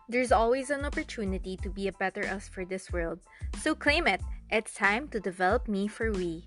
There's always an opportunity to be a better us for this world. So claim it. It's time to develop me for we.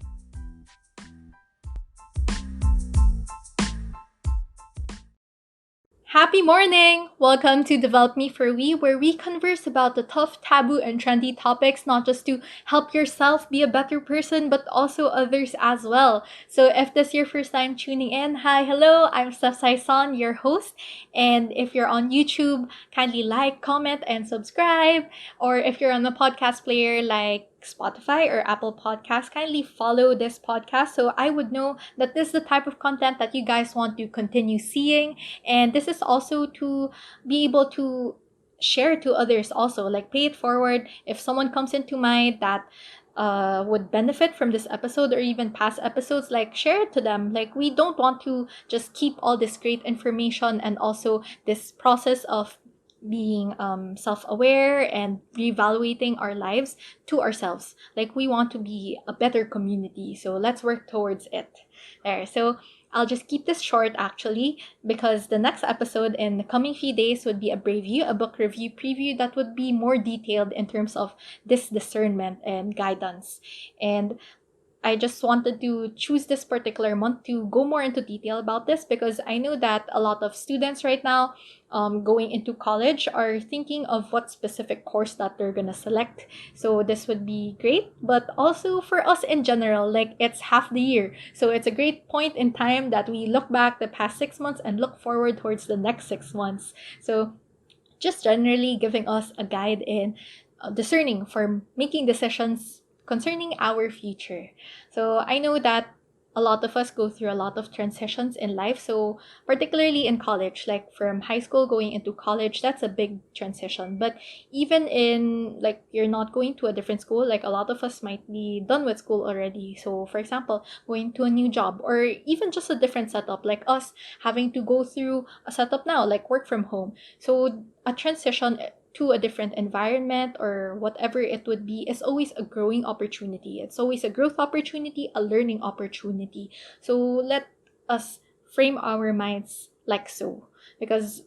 Happy morning! Welcome to Develop Me for We, where we converse about the tough, taboo, and trendy topics, not just to help yourself be a better person, but also others as well. So if this is your first time tuning in, hi, hello, I'm Steph Sayson, your host. And if you're on YouTube, kindly like, comment, and subscribe. Or if you're on a podcast player like Spotify or Apple Podcasts, kindly follow this podcast so I would know that this is the type of content that you guys want to continue seeing. And this is also to be able to share to others also, like pay it forward if someone comes into mind that would benefit from this episode or even past episodes, like share it to them. Like we don't want to just keep all this great information and also this process of being self-aware and reevaluating our lives to ourselves. Like we want to be a better community, so let's work towards it. There, so I'll just keep this short actually, because the next episode in the coming few days would be a preview, a book review preview that would be more detailed in terms of this discernment and guidance. And I just wanted to choose this particular month to go more into detail about this, because I know that a lot of students right now going into college are thinking of what specific course that they're gonna select. So this would be great, but also for us in general, like it's half the year. So it's a great point in time that we look back the past 6 months and look forward towards the next 6 months. So just generally giving us a guide in discerning for making decisions concerning our future. So I know that a lot of us go through a lot of transitions in life. So particularly in college, like from high school going into college, that's a big transition. But even in like you're not going to a different school, like a lot of us might be done with school already. So for example, going to a new job or even just a different setup, like us having to go through a setup now, like work from home. So a transition to a different environment or whatever it would be is always a growing opportunity. It's always a growth opportunity, a learning opportunity. So let us frame our minds like so, because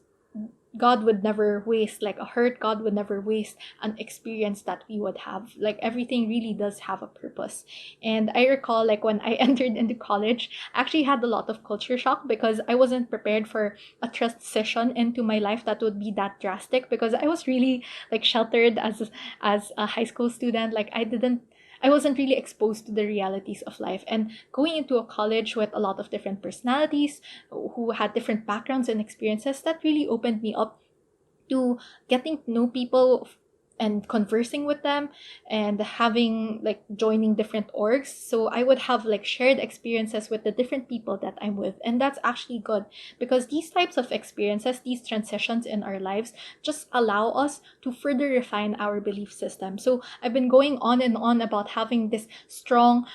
God would never waste like a hurt. God would never waste an experience that we would have. Like everything really does have a purpose. And I recall like when I entered into college, I actually had a lot of culture shock because I wasn't prepared for a transition into my life that would be that drastic, because I was really like sheltered as a high school student. Like I wasn't really exposed to the realities of life. And going into a college with a lot of different personalities who had different backgrounds and experiences, that really opened me up to getting to know people and conversing with them and having like joining different orgs, so I would have like shared experiences with the different people that I'm with. And that's actually good, because these types of experiences, these transitions in our lives, just allow us to further refine our belief system. So I've been going on and on about having this strong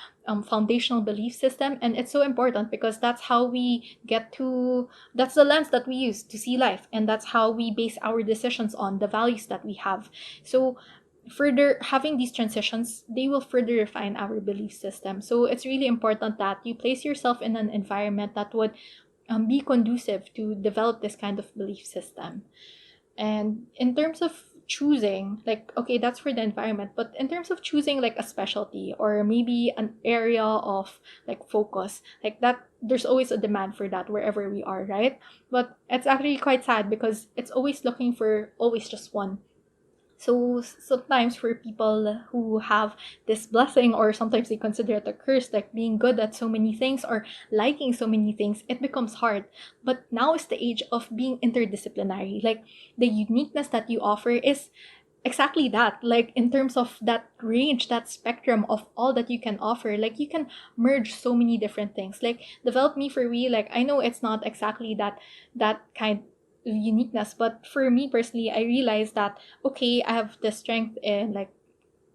foundational belief system, and it's so important because that's how we get to, that's the lens that we use to see life, and that's how we base our decisions on the values that we have. So further having these transitions, they will further refine our belief system. So it's really important that you place yourself in an environment that would be conducive to develop this kind of belief system. And in terms of choosing, like, okay, that's for the environment, but in terms of choosing like a specialty or maybe an area of like focus, like that, there's always a demand for that wherever we are, right? But it's actually quite sad because it's always looking for always just one. So sometimes for people who have this blessing, or sometimes they consider it a curse, like being good at so many things or liking so many things, it becomes hard. But now is the age of being interdisciplinary. Like the uniqueness that you offer is exactly that. Like in terms of that range, that spectrum of all that you can offer, like you can merge so many different things. Like develop me for we, like I know it's not exactly that kind of uniqueness, but for me personally, I realized that okay, I have the strength in like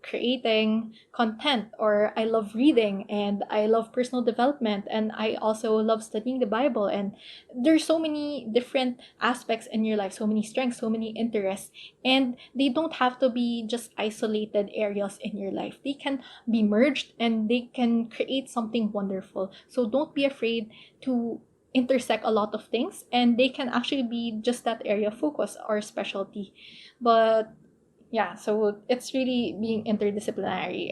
creating content, or I love reading and I love personal development, and I also love studying the Bible. And there's so many different aspects in your life, so many strengths, so many interests, and they don't have to be just isolated areas in your life. They can be merged and they can create something wonderful. So don't be afraid to intersect a lot of things, and they can actually be just that area of focus or specialty. But yeah, so it's really being interdisciplinary.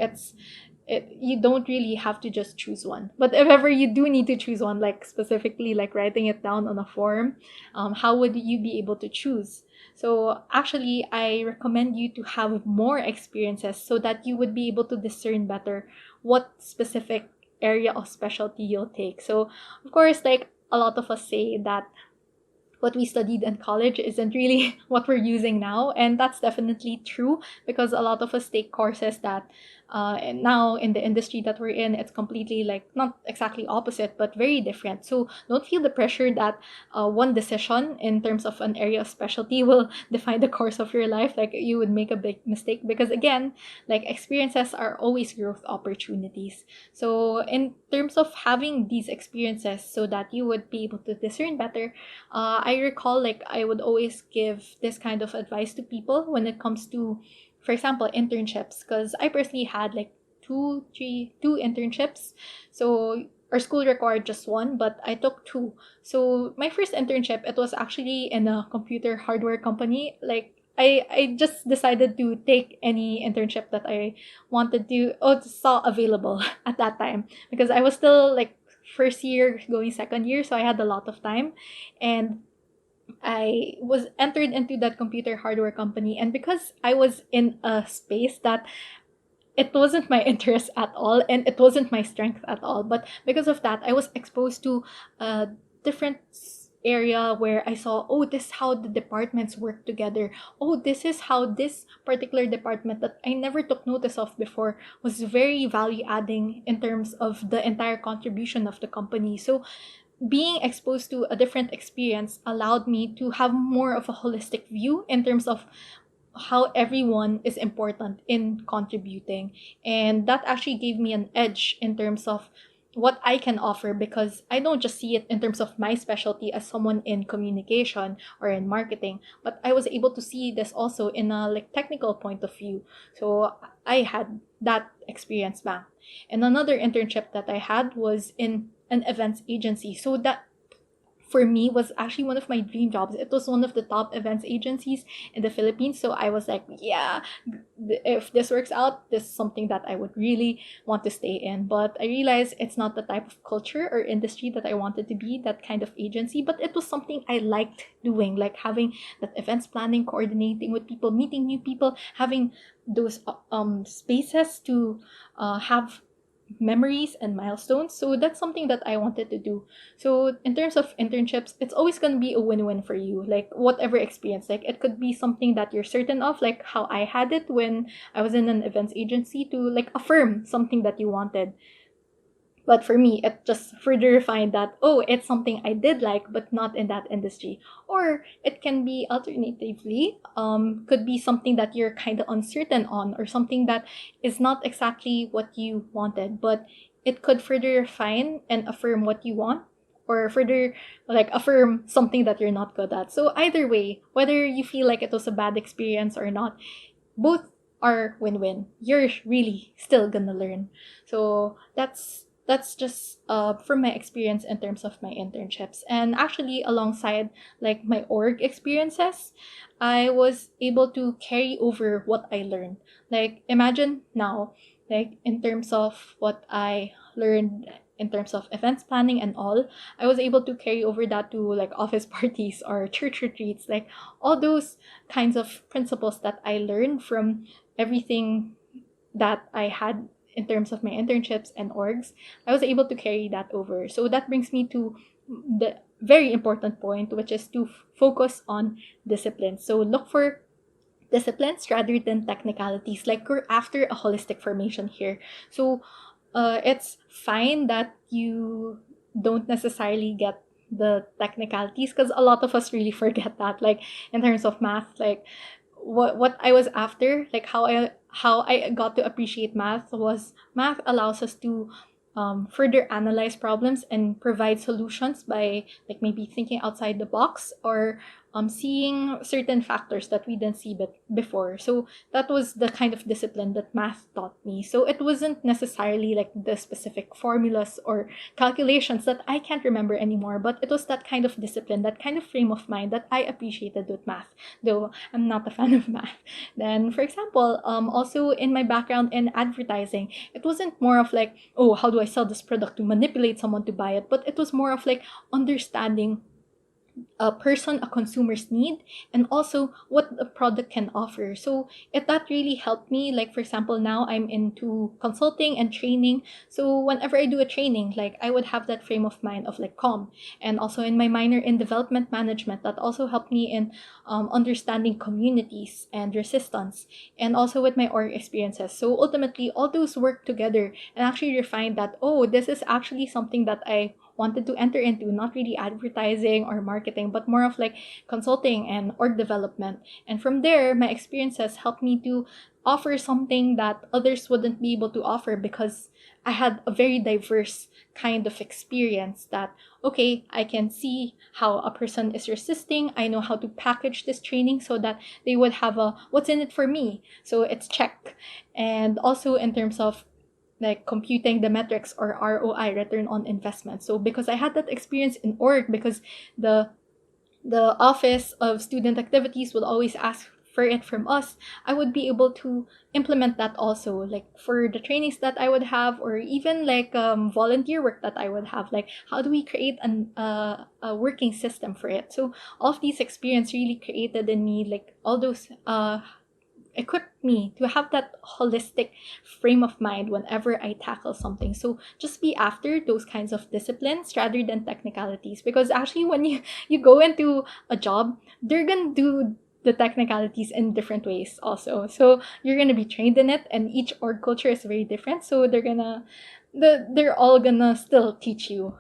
You don't really have to just choose one, but if ever you do need to choose one, like specifically like writing it down on a form, how would you be able to choose? So actually, I recommend you to have more experiences so that you would be able to discern better what specific area of specialty you'll take. So of course, like a lot of us say that what we studied in college isn't really what we're using now, and that's definitely true, because a lot of us take courses that and now in the industry that we're in, it's completely like not exactly opposite but very different. So don't feel the pressure that one decision in terms of an area of specialty will define the course of your life. Like you would make a big mistake, because again, like experiences are always growth opportunities. So in terms of having these experiences so that you would be able to discern better, I recall like I would always give this kind of advice to people when it comes to, for example, internships, because I personally had like two internships. So our school required just one, but I took two. So my first internship, it was actually in a computer hardware company. Like I just decided to take any internship that I wanted to or saw available at that time, because I was still like first year going second year, so I had a lot of time. And I was entered into that computer hardware company, and because I was in a space that it wasn't my interest at all and it wasn't my strength at all, but because of that I was exposed to a different area where I saw, oh, this is how the departments work together. Oh, this is how this particular department that I never took notice of before was very value adding in terms of the entire contribution of the company. So being exposed to a different experience allowed me to have more of a holistic view in terms of how everyone is important in contributing. And that actually gave me an edge in terms of what I can offer, because I don't just see it in terms of my specialty as someone in communication or in marketing, but I was able to see this also in a like technical point of view. So I had that experience back. And another internship that I had was in an events agency. So that for me was actually one of my dream jobs. It was one of the top events agencies in the Philippines. So I was like, yeah, if this works out, this is something that I would really want to stay in. But I realized it's not the type of culture or industry that I wanted to be, that kind of agency. But it was something I liked doing, like having that events planning, coordinating with people, meeting new people, having those spaces to have memories and milestones. So that's something that I wanted to do. So in terms of internships, it's always going to be a win-win for you. Like whatever experience, like it could be something that you're certain of, like how I had it when I was in an events agency, to like affirm something that you wanted. But for me, it just further refined that, oh, it's something I did like, but not in that industry. Or it can be alternatively, could be something that you're kind of uncertain on, or something that is not exactly what you wanted, but it could further refine and affirm what you want, or further like affirm something that you're not good at. So either way, whether you feel like it was a bad experience or not, both are win-win. You're really still gonna learn. So that's just from my experience in terms of my internships. And actually alongside like my org experiences, I was able to carry over what I learned. Like imagine now, like in terms of what I learned in terms of events planning and all, I was able to carry over that to like office parties or church retreats, like all those kinds of principles that I learned from everything that I had in terms of my internships and orgs. I was able to carry that over. So that brings me to the very important point, which is to focus on discipline. So look for disciplines rather than technicalities. Like we're after a holistic formation here. So it's fine that you don't necessarily get the technicalities, because a lot of us really forget that. Like in terms of math, like what I was after, like how I got to appreciate math, was math allows us to further analyze problems and provide solutions by like maybe thinking outside the box, or seeing certain factors that we didn't see before. So that was the kind of discipline that math taught me. So it wasn't necessarily like the specific formulas or calculations that I can't remember anymore, but it was that kind of discipline, that kind of frame of mind that I appreciated with math, though I'm not a fan of math. Then, for example, also in my background in advertising, it wasn't more of like, oh, how do I sell this product to manipulate someone to buy it, but it was more of like understanding a consumer's need, and also what the product can offer. So that really helped me. Like, for example, now I'm into consulting and training, so whenever I do a training, like, I would have that frame of mind of like calm. And also in my minor in development management, that also helped me in understanding communities and resistance, and also with my org experiences. So ultimately all those work together and actually refine that, oh, this is actually something that I wanted to enter into, not really advertising or marketing, but more of like consulting and org development. And from there, my experiences helped me to offer something that others wouldn't be able to offer, because I had a very diverse kind of experience that, okay, I can see how a person is resisting. I know how to package this training so that they would have a what's in it for me. So it's check. And also in terms of like computing the metrics or ROI, return on investment. So because I had that experience in org, because the office of student activities would always ask for it from us, I would be able to implement that also, like for the trainings that I would have, or even like volunteer work that I would have. Like, how do we create a working system for it? So all of these experience really created in me like all those equipped me to have that holistic frame of mind whenever I tackle something. So just be after those kinds of disciplines rather than technicalities, because actually when you go into a job, they're gonna do the technicalities in different ways also. So you're gonna be trained in it, and each org culture is very different. So they're all gonna still teach you.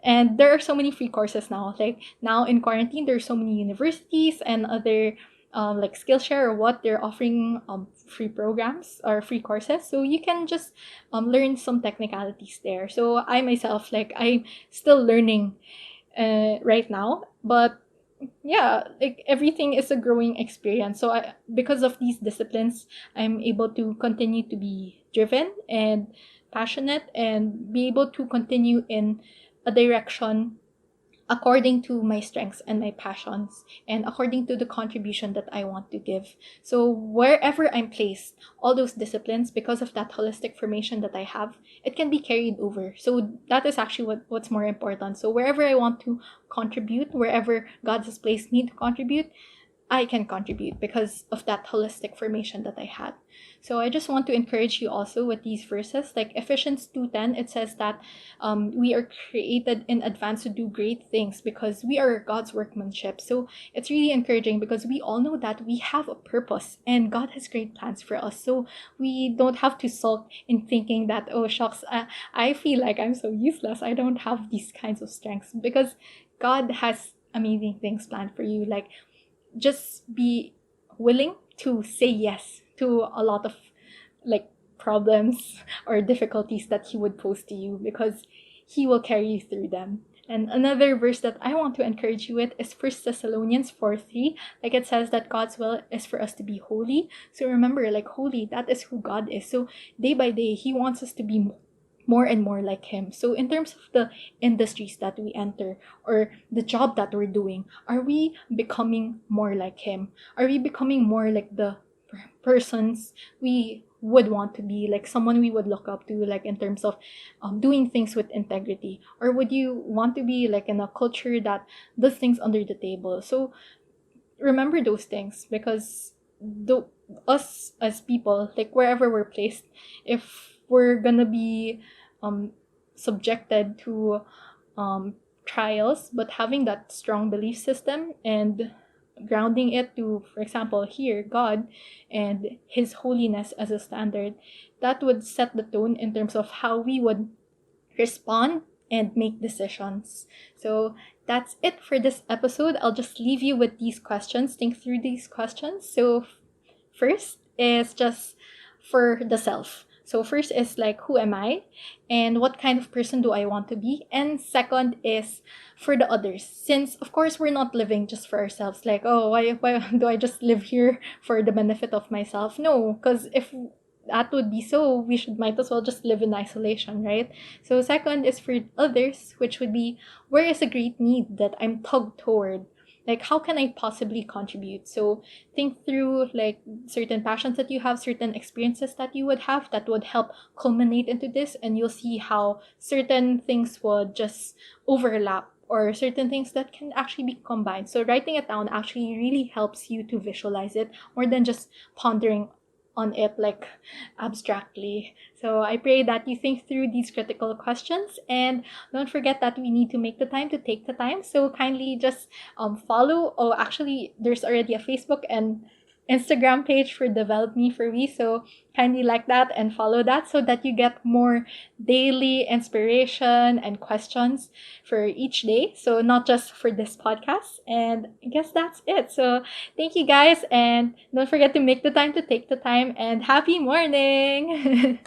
And there are so many free courses now. Like now in quarantine, there's so many universities and other like Skillshare or what, they're offering free programs or free courses, so you can just learn some technicalities there. So I myself, like, I'm still learning right now, but yeah, like everything is a growing experience. So because of these disciplines, I'm able to continue to be driven and passionate and be able to continue in a direction according to my strengths and my passions, and according to the contribution that I want to give. So wherever I'm placed, all those disciplines, because of that holistic formation that I have, it can be carried over. So that is actually what's more important. So wherever I want to contribute, wherever God has placed me to contribute, I can contribute because of that holistic formation that I had. So I just want to encourage you also with these verses. Like Ephesians 2:10, it says that we are created in advance to do great things because we are God's workmanship. So it's really encouraging because we all know that we have a purpose and God has great plans for us. So we don't have to sulk in thinking that, oh shucks, I feel like I'm so useless, I don't have these kinds of strengths, because God has amazing things planned for you. Like, just be willing to say yes to a lot of like problems or difficulties that he would pose to you, because he will carry you through them. And another verse that I want to encourage you with is 1 Thessalonians 4:3. Like, it says that God's will is for us to be holy. So remember, like, holy, that is who God is. So day by day, he wants us to be more and more like him. So in terms of the industries that we enter or the job that we're doing, are we becoming more like him? Are we becoming more like the persons we would want to be, like someone we would look up to, like in terms of doing things with integrity? Or would you want to be like in a culture that does things under the table? So remember those things, because the us as people, like wherever we're placed, if we're gonna be um subjected to trials, but having that strong belief system and grounding it to, for example, here God and his holiness as a standard, that would set the tone in terms of how we would respond and make decisions. So that's it for this episode. I'll just leave you with these questions. Think through these questions. So first is just for the self. So first is like, who am I? And what kind of person do I want to be? And second is for the others. Since of course we're not living just for ourselves. Like, oh, why do I just live here for the benefit of myself? No, because if that would be so, we should might as well just live in isolation, right? So second is for others, which would be, where is a great need that I'm tugged toward? Like, how can I possibly contribute? So think through like certain passions that you have, certain experiences that you would have that would help culminate into this, and you'll see how certain things would just overlap, or certain things that can actually be combined. So writing it down actually really helps you to visualize it more than just pondering on it like abstractly. So I pray that you think through these critical questions, and don't forget that we need to make the time to take the time. So kindly just follow. Oh, actually, there's already a Facebook and Instagram page for Develop Me for We. So kindly like that and follow that so that you get more daily inspiration and questions for each day. So not just for this podcast. And I guess that's it. So thank you guys, and don't forget to make the time to take the time, and happy morning.